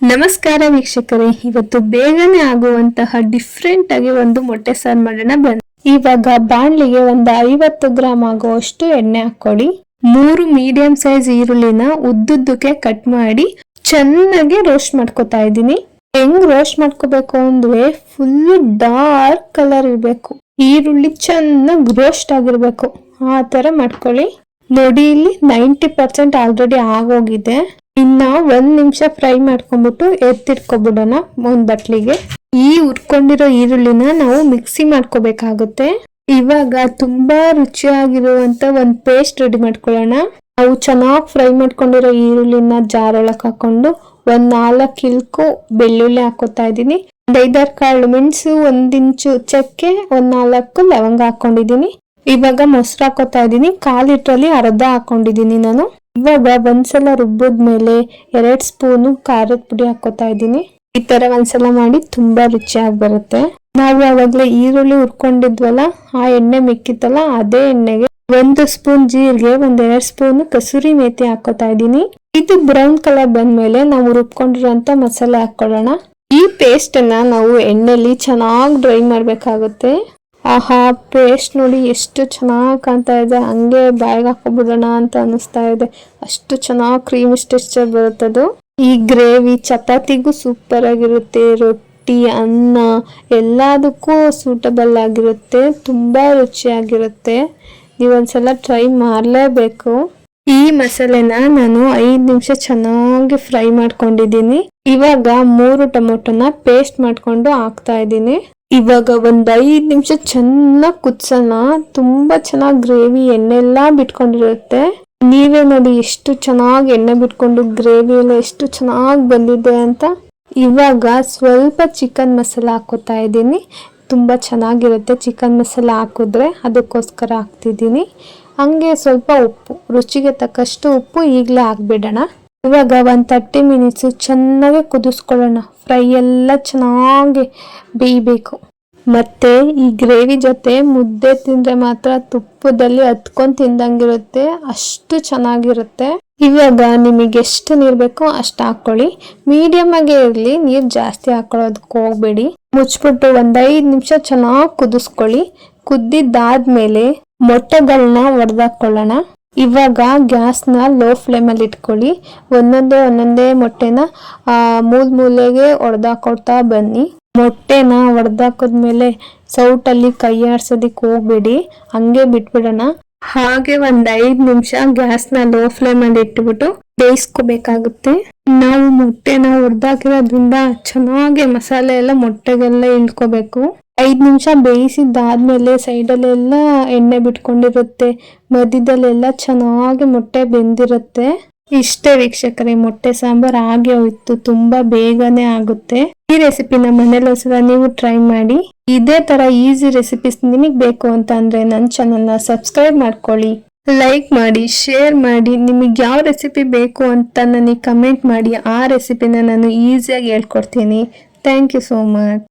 ನಮಸ್ಕಾರ ವೀಕ್ಷಕರೇ, ಇವತ್ತು ಬೇಗನೆ ಆಗುವಂತಹ ಡಿಫ್ರೆಂಟ್ ಆಗಿ ಒಂದು ಮೊಟ್ಟೆ ಸಾರು ಮಾಡೋಣ ಬನ್ನಿ. ಇವಾಗ ಬಾಣಲಿಗೆ ಒಂದು 50 ಗ್ರಾಮ್ ಆಗುವಷ್ಟು ಎಣ್ಣೆ ಹಾಕೊಳ್ಳಿ. 3 ಮೀಡಿಯಂ ಸೈಜ್ ಈರುಳ್ಳಿನ ಉದ್ದುದ್ದಕ್ಕೆ ಕಟ್ ಮಾಡಿ ಚೆನ್ನಾಗಿ ರೋಸ್ಟ್ ಮಾಡ್ಕೊತಾ ಇದ್ದೀನಿ. ಹೆಂಗ್ ರೋಸ್ಟ್ ಮಾಡ್ಕೋಬೇಕು ಅಂದ್ರೆ ಫುಲ್ ಡಾರ್ಕ್ ಕಲರ್ ಇರ್ಬೇಕು, ಈರುಳ್ಳಿ ಚೆನ್ನಾಗಿ ರೋಸ್ಟ್ ಆಗಿರ್ಬೇಕು, ಆ ತರ ಮಾಡ್ಕೊಳ್ಳಿ. ನೋಡಿ, ಇಲ್ಲಿ 90% ಆಲ್ರೆಡಿ ಆಗೋಗಿದೆ. ಇನ್ನ 1 ನಿಮಿಷ ಫ್ರೈ ಮಾಡ್ಕೊಂಡ್ಬಿಟ್ಟು ಎತ್ತಿಟ್ಕೊಬಿಡೋಣ ಒಂದ್ ಬಟ್ಲಿಗೆ. ಈ ಹುರ್ಕೊಂಡಿರೋ ಈರುಳ್ಳಿನ ನಾವು ಮಿಕ್ಸಿ ಮಾಡ್ಕೋಬೇಕಾಗುತ್ತೆ. ಇವಾಗ ತುಂಬಾ ರುಚಿಯಾಗಿರುವಂತ ಒಂದ್ ಪೇಸ್ಟ್ ರೆಡಿ ಮಾಡ್ಕೊಳ್ಳೋಣ. ನಾವು ಚೆನ್ನಾಗಿ ಫ್ರೈ ಮಾಡ್ಕೊಂಡಿರೋ ಈರುಳ್ಳಿನ ಜಾರ್ ಒಳಕ್ ಹಾಕೊಂಡು 4 ಇಲ್ಕು ಬೆಳ್ಳುಳ್ಳಿ ಹಾಕೋತಾ ಇದೀನಿ. 5-6 ಕಾಳು ಮೆಣಸು, 1 ಇಂಚು ಚಕ್ಕೆ, 4 ಲವಂಗ ಹಾಕೊಂಡಿದೀನಿ. ಇವಾಗ ಮೊಸರು ಹಾಕೋತಾ ಇದೀನಿ. 1/4 ಲೀಟ್ರಲ್ಲಿ ಅರ್ಧ ಹಾಕೊಂಡಿದೀನಿ ನಾನು. ಇವಾಗ ಒಂದ್ಸಲ ರುಬ್ಬಿದ್ಮೇಲೆ 2 ಸ್ಪೂನು ಖಾರದ ಪುಡಿ ಹಾಕೋತಾ ಇದ್ದೀನಿ. ಈ ತರ ಒಂದ್ಸಲ ಮಾಡಿ ತುಂಬಾ ರುಚಿಯಾಗಿ ಬರುತ್ತೆ. ನಾವು ಅವಾಗ್ಲೇ ಈರುಳ್ಳಿ ಹುರ್ಕೊಂಡಿದ್ವಲ್ಲ, ಆ ಎಣ್ಣೆ ಮಿಕ್ಕಿತ್ತಲ್ಲ, ಅದೇ ಎಣ್ಣೆಗೆ 1 ಸ್ಪೂನ್ ಜೀರಿಗೆ, 2 ಸ್ಪೂನ್ ಕಸೂರಿ ಮೇಥಿ ಹಾಕೋತಾ ಇದ್ದೀನಿ. ಇದು ಬ್ರೌನ್ ಕಲರ್ ಬಂದ್ಮೇಲೆ ನಾವು ರುಬ್ಕೊಂಡಿರೋಂತ ಮಸಾಲೆ ಹಾಕೊಳ್ಳೋಣ. ಈ ಪೇಸ್ಟ್ ಅನ್ನ ನಾವು ಎಣ್ಣೆಲಿ ಚೆನ್ನಾಗಿ ಡ್ರೈ ಮಾಡ್ಬೇಕಾಗುತ್ತೆ. ಆಹಾ, ಪೇಸ್ಟ್ ನೋಡಿ ಎಷ್ಟು ಚೆನ್ನಾಗಿ ಕಾಣ್ತಾ ಇದೆ. ಹಂಗೆ ಬಾಯಿಗೆ ಹಾಕೋಬಿಡೋಣ ಅಂತ ಅನಿಸ್ತಾ ಇದೆ. ಅಷ್ಟು ಚೆನ್ನಾಗಿ ಕ್ರೀಮಿ ಟೆಕ್ಸ್ಚರ್ ಬರುತ್ತದು. ಈ ಗ್ರೇವಿ ಚಪಾತಿಗೂ ಸೂಪರ್ ಆಗಿರುತ್ತೆ, ರೊಟ್ಟಿ, ಅನ್ನ ಎಲ್ಲದಕ್ಕೂ ಸೂಟಬಲ್ ಆಗಿರುತ್ತೆ. ತುಂಬಾ ರುಚಿಯಾಗಿರುತ್ತೆ. ನೀವೊಂದ್ಸಲ ಟ್ರೈ ಮಾಡಲೇಬೇಕು. ಈ ಮಸಾಲೆನ ನಾನು 5 ನಿಮಿಷ ಚೆನ್ನಾಗಿ ಫ್ರೈ ಮಾಡ್ಕೊಂಡಿದ್ದೀನಿ. ಇವಾಗ 3 ಟೊಮೊಟೊನ ಪೇಸ್ಟ್ ಮಾಡ್ಕೊಂಡು ಹಾಕ್ತಾ ಇದ್ದೀನಿ. ಇವಾಗ 5 ನಿಮಿಷ ಚೆನ್ನಾಗಿ ಕುದಿಸೋಣ. ತುಂಬಾ ಚೆನ್ನಾಗಿ ಗ್ರೇವಿ ಎಣ್ಣೆ ಎಲ್ಲಾ ಬಿಟ್ಕೊಂಡಿರುತ್ತೆ. ನೀವೇ ನೋಡಿ ಎಷ್ಟು ಚೆನ್ನಾಗಿ ಎಣ್ಣೆ ಬಿಟ್ಕೊಂಡು ಗ್ರೇವಿ ಎಲ್ಲ ಎಷ್ಟು ಚೆನ್ನಾಗಿ ಬಂದಿದೆ ಅಂತ. ಇವಾಗ ಸ್ವಲ್ಪ ಚಿಕನ್ ಮಸಾಲ ಹಾಕೋತಾ ಇದ್ದೀನಿ. ತುಂಬಾ ಚೆನ್ನಾಗಿರುತ್ತೆ ಚಿಕನ್ ಮಸಾಲ ಹಾಕಿದ್ರೆ, ಅದಕ್ಕೋಸ್ಕರ ಹಾಕ್ತಿದ್ದೀನಿ. ಹಂಗೆ ಸ್ವಲ್ಪ ಉಪ್ಪು, ರುಚಿಗೆ ತಕ್ಕಷ್ಟು ಉಪ್ಪು ಈಗಲೇ ಹಾಕ್ಬಿಡೋಣ. ಇವಾಗ 30 ಮಿನಿಟ್ಸ್ ಚೆನ್ನಾಗಿ ಕುದಿಸ್ಕೊಳ್ಳೋಣ. ಫ್ರೈ ಎಲ್ಲ ಚೆನ್ನಾಗಿ ಬೇಯಬೇಕು. ಮತ್ತೆ ಈ ಗ್ರೇವಿ ಜೊತೆ ಮುದ್ದೆ ತಿಂದ್ರೆ ಮಾತ್ರ ತುಪ್ಪದಲ್ಲಿ ಹತ್ಕೊಂಡು ತಿಂದಂಗಿರುತ್ತೆ, ಅಷ್ಟು ಚೆನ್ನಾಗಿರುತ್ತೆ. ಇವಾಗ ನಿಮಗೆ ಎಷ್ಟು ನೀರು ಬೇಕೋ ಅಷ್ಟು ಹಾಕೊಳ್ಳಿ. ಮೀಡಿಯಮ್ ಆಗೇ ಇರಲಿ, ನೀರು ಜಾಸ್ತಿ ಹಾಕೊಳ್ಳೋದಕ್ಕೆ ಹೋಗ್ಬೇಡಿ. ಮುಚ್ಬಿಟ್ಟು 5 ನಿಮಿಷ ಚೆನ್ನಾಗಿ ಕುದಿಸ್ಕೊಳ್ಳಿ. ಕುದ್ದಿದ್ದಾದ್ಮೇಲೆ ಮೊಟ್ಟೆಗಳನ್ನ ಒಡೆದಾಕೊಳ್ಳೋಣ. ಇವಾಗ ಗ್ಯಾಸ್ನ ಲೋ ಫ್ಲೇಮಲ್ಲಿ ಇಟ್ಕೊಳ್ಳಿ. ಒಂದೊಂದೇ ಮೊಟ್ಟೆನ ಮೂಲೆಗೆ ಒಡೆದಾಕೊಳ್ತಾ ಬನ್ನಿ. ಮೊಟ್ಟೆನ ಒಡೆದಾಕದ್ಮೇಲೆ ಸೌಟಲ್ಲಿ ಕೈ ಆಡ್ಸೋದಿಕ್ ಹೋಗ್ಬೇಡಿ, ಹಂಗೆ ಬಿಟ್ಬಿಡೋಣ. ಹಾಗೆ 5 ನಿಮಿಷ ಗ್ಯಾಸ್ನ ಲೋ ಫ್ಲೇಮಲ್ಲಿ ಇಟ್ಬಿಟ್ಟು ಬೇಯಿಸ್ಕೋಬೇಕಾಗುತ್ತೆ. ನಾವು ಮೊಟ್ಟೆನ ಒಡೆದಾಕಿರೋದ್ರಿಂದ ಚೆನ್ನಾಗಿ ಮಸಾಲೆ ಎಲ್ಲ ಮೊಟ್ಟೆಗೆಲ್ಲ ಇಳ್ಕೋಬೇಕು. 5 ನಿಮಿಷ ಬೇಯಿಸಿದ್ದಾದ್ಮೇಲೆ ಸೈಡಲ್ಲೆಲ್ಲ ಎಣ್ಣೆ ಬಿಟ್ಕೊಂಡಿರುತ್ತೆ, ಮಧ್ಯದಲ್ಲೆಲ್ಲ ಚೆನ್ನಾಗಿ ಮೊಟ್ಟೆ ಬೆಂದಿರುತ್ತೆ. ಇಷ್ಟೇ ವೀಕ್ಷಕರೇ, ಮೊಟ್ಟೆ ಸಾಂಬಾರ್ ಆಗಿ ಹೋಯ್ತು. ತುಂಬಾ ಬೇಗನೆ ಆಗುತ್ತೆ. ಈ ರೆಸಿಪಿನ ಮನೇಲಿ ಒಂದ್ಸಲ ನೀವು ಟ್ರೈ ಮಾಡಿ. ಇದೇ ತರ ಈಸಿ ರೆಸಿಪೀಸ್ ನಿಮಗೆ ಬೇಕು ಅಂತ ಅಂದ್ರೆ ನನ್ನ ಚಾನಲ್ನ ಸಬ್ಸ್ಕ್ರೈಬ್ ಮಾಡ್ಕೊಳ್ಳಿ, ಲೈಕ್ ಮಾಡಿ, ಶೇರ್ ಮಾಡಿ. ನಿಮಗೆ ಯಾವ ರೆಸಿಪಿ ಬೇಕು ಅಂತ ನನಗೆ ಕಮೆಂಟ್ ಮಾಡಿ. ಆ ರೆಸಿಪಿನ ನಾನು ಈಸಿಯಾಗಿ ಹೇಳ್ಕೊಡ್ತೀನಿ. Thank you so much.